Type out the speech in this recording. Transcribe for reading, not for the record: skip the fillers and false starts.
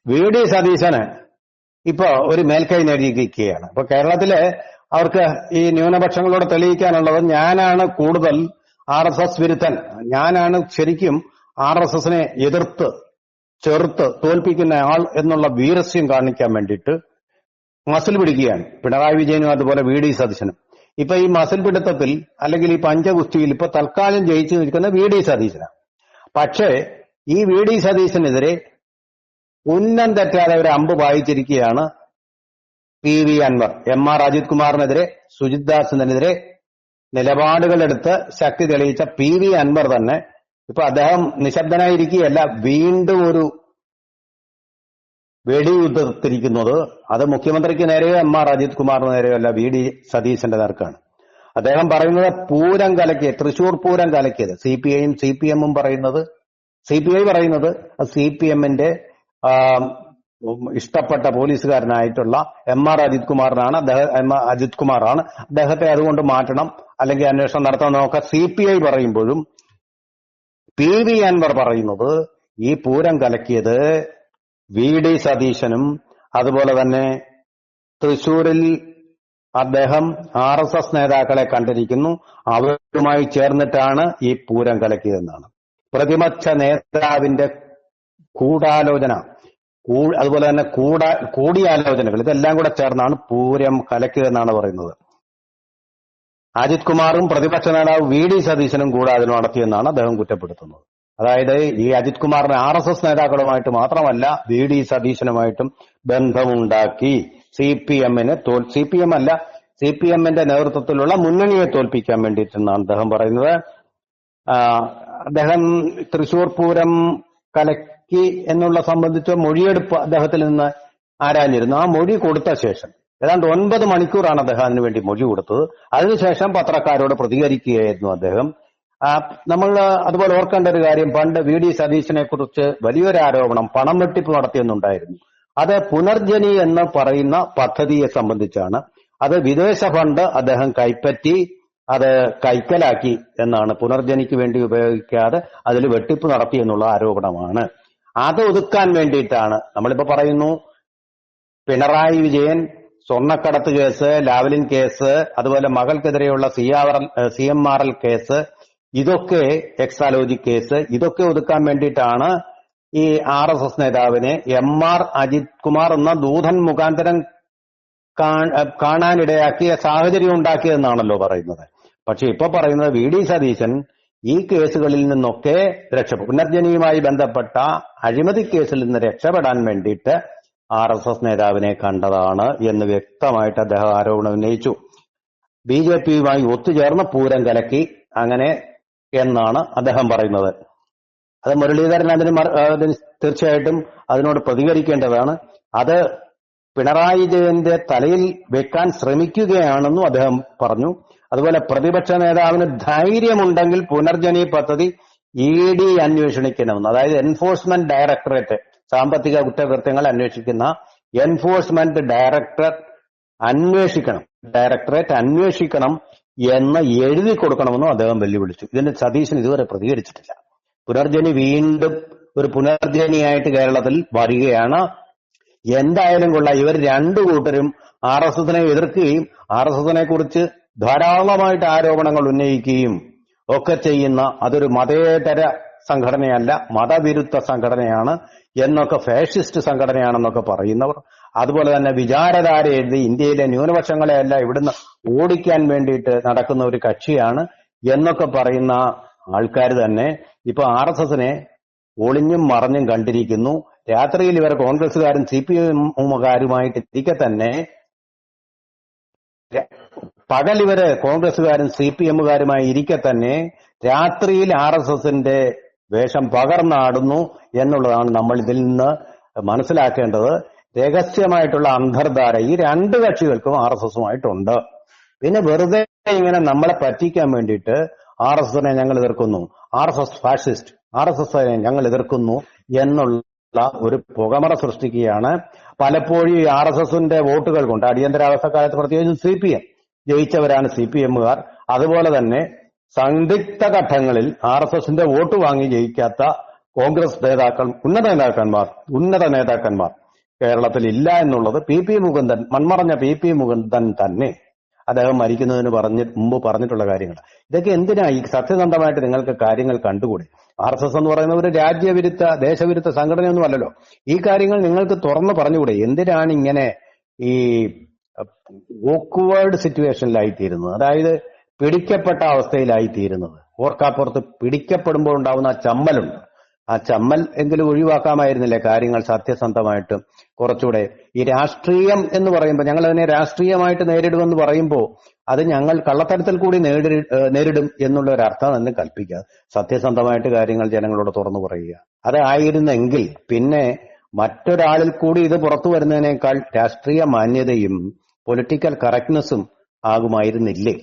VD സതീശന് ഇപ്പൊ ഒരു മേൽക്കൈ നേടിയിരിക്കുകയാണ്. ഇപ്പൊ കേരളത്തില് അവർക്ക് ഈ ന്യൂനപക്ഷങ്ങളോട് തെളിയിക്കാനുള്ളത് ഞാനാണ് കൂടുതൽ RSS വിരുദ്ധൻ, ഞാനാണ് ശരിക്കും RSSനെ ചെറുത്ത് തോൽപ്പിക്കുന്ന ആൾ എന്നുള്ള വീരസ്യം കാണിക്കാൻ വേണ്ടിയിട്ട് മസിൽ പിടിക്കുകയാണ് പിണറായി വിജയനും അതുപോലെ VD സതീശനും. ഇപ്പൊ ഈ മസിൽ പിടുത്തത്തിൽ അല്ലെങ്കിൽ ഈ പഞ്ചഗുസ്തിയിൽ ഇപ്പൊ തൽക്കാലം ജയിച്ചു നിൽക്കുന്ന VD സതീശനാണ്. പക്ഷേ ഈ VD സതീശനെതിരെ ഉന്നം തെറ്റാതെ ഒരു അമ്പ് വായിച്ചിരിക്കുകയാണ് PV അൻവർ. MR അജിത് കുമാറിനെതിരെ, സുജിത് ദാസിനെതിരെ നിലപാടുകളെടുത്ത് ശക്തി തെളിയിച്ച PV അൻവർ തന്നെ ഇപ്പൊ അദ്ദേഹം നിശബ്ദനായിരിക്കുകയല്ല, വീണ്ടും ഒരു വെടിയുതിർത്തിരിക്കുന്നത്. അത് മുഖ്യമന്ത്രിക്ക് നേരെയോ MR അജിത് കുമാറിന് നേരെയോ അല്ല, VD സതീശന്റെ നേർക്കാണ്. അദ്ദേഹം പറയുന്നത് പൂരം കലക്കിയ, തൃശൂർ പൂരം കലക്കിയത് CPIയും CPM പറയുന്നത്, CPI പറയുന്നത് CPMന്റെ ഇഷ്ടപ്പെട്ട പോലീസുകാരനായിട്ടുള്ള MR അജിത് കുമാറിനാണ്. അജിത് കുമാറാണ്, അദ്ദേഹത്തെ അതുകൊണ്ട് മാറ്റണം അല്ലെങ്കിൽ അന്വേഷണം നടത്താൻ നോക്കാം CPI പറയുമ്പോഴും PV അൻവർ പറയുന്നത് ഈ പൂരം കലക്കിയത് VD സതീശനും അതുപോലെ തന്നെ തൃശൂരിൽ അദ്ദേഹം RSS നേതാക്കളെ കണ്ടിരിക്കുന്നു, അവരുമായി ചേർന്നിട്ടാണ് ഈ പൂരം കലക്കിയതെന്നാണ്. പ്രതിപക്ഷ നേതാവിന്റെ ഗൂഢാലോചന, അതുപോലെ തന്നെ കൂടിയാലോചനകൾ, ഇതെല്ലാം കൂടെ ചേർന്നാണ് പൂരം കലക്കിയതെന്നാണ് പറയുന്നത്. അജിത് കുമാറും പ്രതിപക്ഷ നേതാവ് VD സതീശനും ഗൂഢാലോചന നടത്തിയെന്നാണ് അദ്ദേഹം കുറ്റപ്പെടുത്തുന്നത്. അതായത് ഈ അജിത് കുമാറിന് RSS നേതാക്കളുമായിട്ട് മാത്രമല്ല VD സതീശനുമായിട്ടും ബന്ധമുണ്ടാക്കി CPMന്റെ നേതൃത്വത്തിലുള്ള മുന്നണിയെ തോൽപ്പിക്കാൻ വേണ്ടിയിട്ടെന്നാണ് അദ്ദേഹം പറയുന്നത്. അദ്ദേഹം തൃശൂർ പൂരം കലക്കി എന്നുള്ള സംബന്ധിച്ച മൊഴിയെടുപ്പ് അദ്ദേഹത്തിൽ നിന്ന് ആരാഞ്ഞിരുന്നു. ആ മൊഴി കൊടുത്ത ശേഷം ഏതാണ്ട് 9 മണിക്കൂറാണ് അദ്ദേഹം അതിനുവേണ്ടി മൊഴി കൊടുത്തത്. അതിനുശേഷം പത്രക്കാരോട് പ്രതികരിക്കുകയായിരുന്നു അദ്ദേഹം. നമ്മൾ അതുപോലെ ഓർക്കേണ്ട ഒരു കാര്യം, പണ്ട് VD സതീശനെ കുറിച്ച് വലിയൊരു ആരോപണം പണം വെട്ടിപ്പ് നടത്തിയെന്നുണ്ടായിരുന്നു. അത് പുനർജനി എന്ന് പറയുന്ന പദ്ധതിയെ സംബന്ധിച്ചാണ്. അത് വിദേശ ഫണ്ട് അദ്ദേഹം കൈപ്പറ്റി അത് കൈക്കലാക്കി എന്നാണ്. പുനർജനിക്ക് വേണ്ടി ഉപയോഗിക്കാതെ അതിൽ വെട്ടിപ്പ് നടത്തി എന്നുള്ള ആരോപണമാണ്. അത് ഒതുക്കാൻ വേണ്ടിയിട്ടാണ് നമ്മളിപ്പോ പറയുന്നു പിണറായി വിജയൻ സ്വർണ്ണക്കടത്ത് കേസ്, ലാവ്ലിൻ കേസ്, അതുപോലെ മകൾക്കെതിരെയുള്ള CMRL കേസ്, ഇതൊക്കെ എക്സാലോജി കേസ്, ഇതൊക്കെ ഒതുക്കാൻ വേണ്ടിയിട്ടാണ് ഈ RSS നേതാവിനെ MR അജിത് കുമാർ എന്ന ദൂതൻ മുഖാന്തരം കാണാനിടയാക്കിയ സാഹചര്യം ഉണ്ടാക്കിയതെന്നാണല്ലോ പറയുന്നത്. പക്ഷെ ഇപ്പൊ പറയുന്നത് VD സതീശൻ ഈ കേസുകളിൽ നിന്നൊക്കെ പുനർജനിയുമായി ബന്ധപ്പെട്ട അഴിമതി കേസിൽ നിന്ന് രക്ഷപ്പെടാൻ വേണ്ടിയിട്ട് RSS നേതാവിനെ കണ്ടതാണ് എന്ന് വ്യക്തമായിട്ട് അദ്ദേഹം ആരോപണം ഉന്നയിച്ചു. BJPയുമായി ഒത്തുചേർന്ന് പൂരം കലക്കി അങ്ങനെ എന്നാണ് അദ്ദേഹം പറയുന്നത്. അത് മുരളീധരൻ അതിന് തീർച്ചയായിട്ടും അതിനോട് പ്രതികരിക്കേണ്ടതാണ്. അത് പിണറായി വിജയന്റെ തലയിൽ വെക്കാൻ ശ്രമിക്കുകയാണെന്നും അദ്ദേഹം പറഞ്ഞു. അതുപോലെ പ്രതിപക്ഷ നേതാവിന് ധൈര്യമുണ്ടെങ്കിൽ പുനർജനി പദ്ധതി ED അന്വേഷിക്കണമെന്ന്, അതായത് എൻഫോഴ്സ്മെന്റ് ഡയറക്ടറേറ്റ്, സാമ്പത്തിക കുറ്റകൃത്യങ്ങൾ അന്വേഷിക്കുന്ന എൻഫോഴ്സ്മെന്റ് ഡയറക്ടറേറ്റ് അന്വേഷിക്കണം എന്ന് എഴുതി കൊടുക്കണമെന്നും അദ്ദേഹം വെല്ലുവിളിച്ചു. ഇതിന് സതീശൻ ഇതുവരെ പ്രതികരിച്ചിട്ടില്ല. പുനർജനി വീണ്ടും ഒരു പുനർജനിയായിട്ട് കേരളത്തിൽ വരികയാണ്. എന്തായാലും കൊള്ളാം, ഇവർ രണ്ടു കൂട്ടരും RSSനെ എതിർക്കുകയും RSSനെ കുറിച്ച് ധാരാളമായിട്ട് ആരോപണങ്ങൾ ഉന്നയിക്കുകയും ഒക്കെ ചെയ്യുന്ന അതൊരു മതേതര സംഘടനയല്ല, മതവിരുദ്ധ സംഘടനയാണ് എന്നൊക്കെ, ഫാഷിസ്റ്റ് സംഘടനയാണെന്നൊക്കെ പറയുന്നവർ, അതുപോലെ തന്നെ വിചാരധാര എഴുതി ഇന്ത്യയിലെ ന്യൂനപക്ഷങ്ങളെയല്ല ഇവിടുന്ന് ഓടിക്കാൻ വേണ്ടിയിട്ട് നടക്കുന്ന ഒരു കക്ഷിയാണ് എന്നൊക്കെ പറയുന്ന ആൾക്കാർ തന്നെ ഇപ്പൊ RSSനെ ഒളിഞ്ഞും മറഞ്ഞും കണ്ടിരിക്കുന്നു. രാത്രിയിൽ ഇവർ കോൺഗ്രസുകാരും CPMകാരുമായിട്ട് ഇരിക്കെ തന്നെ, പകൽ ഇവര് കോൺഗ്രസുകാരും CPMകാരുമായി ഇരിക്കെ തന്നെ രാത്രിയിൽ RSSന്റെ വേഷം പകർന്നാടുന്നു എന്നുള്ളതാണ് നമ്മൾ ഇതിൽ നിന്ന് മനസ്സിലാക്കേണ്ടത്. രഹസ്യമായിട്ടുള്ള അന്തർധാര ഈ രണ്ട് കക്ഷികൾക്കും RSSുമായിട്ടുണ്ട്. പിന്നെ വെറുതെ ഇങ്ങനെ നമ്മളെ പറ്റിക്കാൻ വേണ്ടിയിട്ട് RSSനെ ഞങ്ങൾ എതിർക്കുന്നു, RSS ഫാഷിസ്റ്റ്, RSSനെ ഞങ്ങൾ എതിർക്കുന്നു എന്നുള്ള ഒരു പുകമറ സൃഷ്ടിക്കുകയാണ്. പലപ്പോഴും ഈ RSSന്റെ വോട്ടുകൾ കൊണ്ട് അടിയന്തരാവസ്ഥ കാലത്ത് പ്രത്യേകിച്ച് CPM ജയിച്ചവരാണ് CPMകാർ. അതുപോലെ തന്നെ സന്ദിഗ്ധ ഘട്ടങ്ങളിൽ RSSന്റെ വോട്ട് വാങ്ങി ജയിക്കാത്ത കോൺഗ്രസ് ഉന്നത നേതാക്കന്മാർ കേരളത്തിൽ ഇല്ല എന്നുള്ളത് പി മുകുന്ദൻ, മൺമറഞ്ഞ പി മുകുന്ദൻ തന്നെ അദ്ദേഹം മരിക്കുന്നതിന് മുമ്പ് പറഞ്ഞിട്ടുള്ള കാര്യങ്ങൾ. ഇതൊക്കെ എന്തിനാ ഈ സത്യസന്ധമായിട്ട് നിങ്ങൾക്ക് കാര്യങ്ങൾ കണ്ടുകൂടെ? RSS എന്ന് പറയുന്ന ഒരു രാജ്യവിരുദ്ധ ദേശവിരുദ്ധ സംഘടനയൊന്നും അല്ലല്ലോ. ഈ കാര്യങ്ങൾ നിങ്ങൾക്ക് തുറന്നു പറഞ്ഞുകൂടെ? എന്തിനാണ് ഇങ്ങനെ ഈ ഓക്വേർഡ് സിറ്റുവേഷനിലായിത്തീരുന്നത്, അതായത് പിടിക്കപ്പെട്ട അവസ്ഥയിലായിത്തീരുന്നത്? ഓർക്കാപ്പുറത്ത് പിടിക്കപ്പെടുമ്പോൾ ഉണ്ടാവുന്ന ആ ചമ്മലുണ്ട്, ആ ചമ്മൽ എങ്കിലും ഒഴിവാക്കാമായിരുന്നില്ലേ കാര്യങ്ങൾ സത്യസന്ധമായിട്ട് കുറച്ചുകൂടെ? ഈ രാഷ്ട്രീയം എന്ന് പറയുമ്പോൾ, ഞങ്ങൾ അതിനെ രാഷ്ട്രീയമായിട്ട് നേരിടുമെന്ന് പറയുമ്പോൾ അത് ഞങ്ങൾ കള്ളത്തരത്തിൽ കൂടി നേരിടും എന്നുള്ള ഒരു അർത്ഥം തന്നെ കൽപ്പിക്കുക. സത്യസന്ധമായിട്ട് കാര്യങ്ങൾ ജനങ്ങളോട് തുറന്നു പറയുക. അതായിരുന്നെങ്കിൽ പിന്നെ മറ്റൊരാളിൽ കൂടി ഇത് പുറത്തു വരുന്നതിനേക്കാൾ രാഷ്ട്രീയ മാന്യതയും പൊളിറ്റിക്കൽ കറക്റ്റ്നെസ്സും ആകുമായിരുന്നില്ലേ?